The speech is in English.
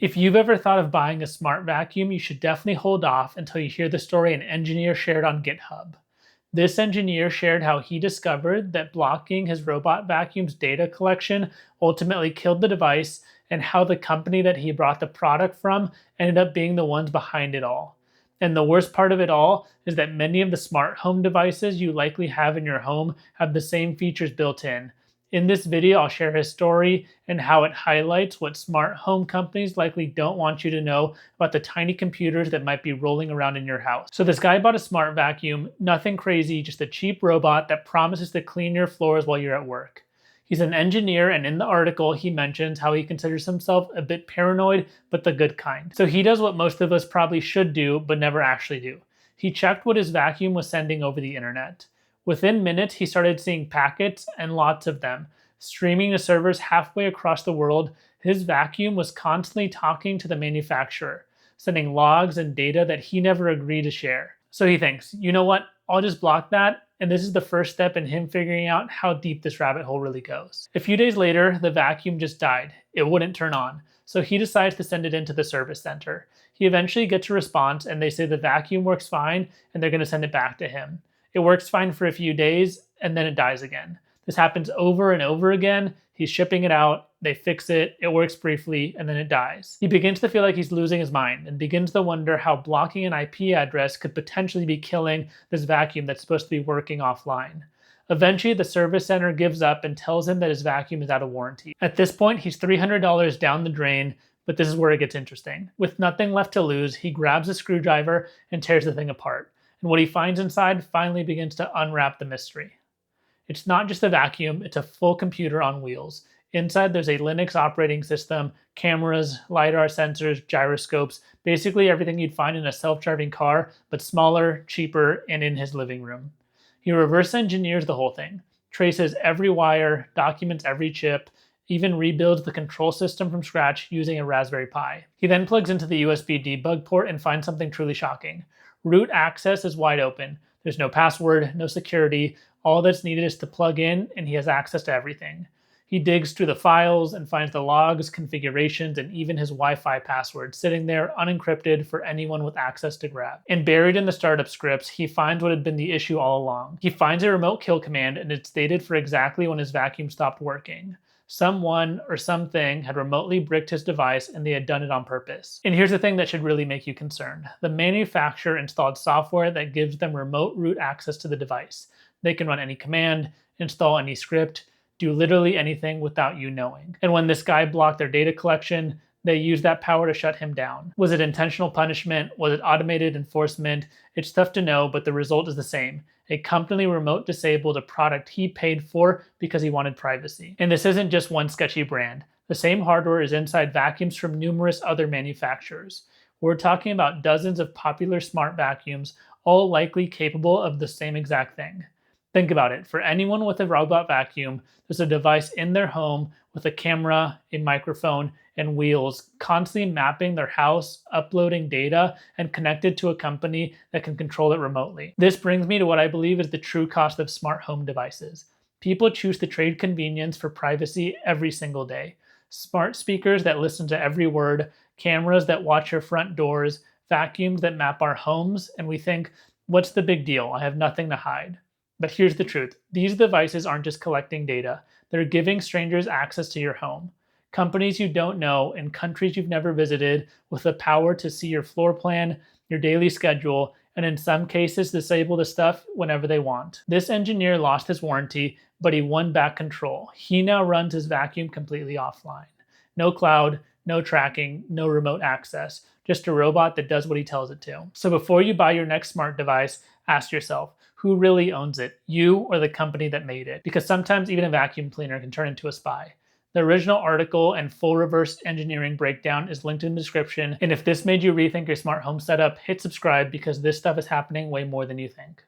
If you've ever thought of buying a smart vacuum, you should definitely hold off until you hear the story an engineer shared on GitHub. This engineer shared how he discovered that blocking his robot vacuum's data collection ultimately killed the device, and how the company that he bought the product from ended up being the ones behind it all. And the worst part of it all is that many of the smart home devices you likely have in your home have the same features built in. In this video, I'll share his story and how it highlights what smart home companies likely don't want you to know about the tiny computers that might be rolling around in your house. So this guy bought a smart vacuum, nothing crazy, just a cheap robot that promises to clean your floors while you're at work. He's an engineer, and in the article, he mentions how he considers himself a bit paranoid, but the good kind. So he does what most of us probably should do, but never actually do. He checked what his vacuum was sending over the internet. Within minutes, he started seeing packets, and lots of them. Streaming to servers halfway across the world, his vacuum was constantly talking to the manufacturer, sending logs and data that he never agreed to share. So he thinks, you know what, I'll just block that, and this is the first step in him figuring out how deep this rabbit hole really goes. A few days later, the vacuum just died. It wouldn't turn on, so he decides to send it into the service center. He eventually gets a response, and they say the vacuum works fine, and they're going to send it back to him. It works fine for a few days, and then it dies again. This happens over and over again. He's shipping it out, they fix it, it works briefly, and then it dies. He begins to feel like he's losing his mind, and begins to wonder how blocking an IP address could potentially be killing this vacuum that's supposed to be working offline. Eventually, the service center gives up and tells him that his vacuum is out of warranty. At this point, he's $300 down the drain, but this is where it gets interesting. With nothing left to lose, he grabs a screwdriver and tears the thing apart. And what he finds inside finally begins to unwrap the mystery. It's not just a vacuum, it's a full computer on wheels. Inside there's a Linux operating system, cameras, LiDAR sensors, gyroscopes, basically everything you'd find in a self-driving car, but smaller, cheaper, and in his living room. He reverse engineers the whole thing, traces every wire, documents every chip, even rebuilds the control system from scratch using a Raspberry Pi. He then plugs into the USB debug port and finds something truly shocking. Root access is wide open. There's no password, no security. All that's needed is to plug in, and he has access to everything. He digs through the files and finds the logs, configurations, and even his Wi-Fi password sitting there unencrypted for anyone with access to grab. And buried in the startup scripts, he finds what had been the issue all along. He finds a remote kill command, and it's dated for exactly when his vacuum stopped working. Someone or something had remotely bricked his device, and they had done it on purpose. And here's the thing that should really make you concerned. The manufacturer installed software that gives them remote root access to the device. They can run any command, install any script, do literally anything without you knowing. And when this guy blocked their data collection, they used that power to shut him down. Was it intentional punishment? Was it automated enforcement? It's tough to know, but the result is the same. A company remote disabled a product he paid for because he wanted privacy. And this isn't just one sketchy brand. The same hardware is inside vacuums from numerous other manufacturers. We're talking about dozens of popular smart vacuums, all likely capable of the same exact thing. Think about it. For anyone with a robot vacuum, there's a device in their home with a camera, a microphone, and wheels constantly mapping their house, uploading data, and connected to a company that can control it remotely. This brings me to what I believe is the true cost of smart home devices. People choose to trade convenience for privacy every single day. Smart speakers that listen to every word, cameras that watch your front doors, vacuums that map our homes, and we think, what's the big deal? I have nothing to hide. But here's the truth. These devices aren't just collecting data. They're giving strangers access to your home. Companies you don't know in countries you've never visited with the power to see your floor plan, your daily schedule, and in some cases disable the stuff whenever they want. This engineer lost his warranty, but he won back control. He now runs his vacuum completely offline. No cloud, no tracking, no remote access, just a robot that does what he tells it to. So before you buy your next smart device, ask yourself, who really owns it, you or the company that made it? Because sometimes even a vacuum cleaner can turn into a spy. The original article and full reverse engineering breakdown is linked in the description. And if this made you rethink your smart home setup, hit subscribe because this stuff is happening way more than you think.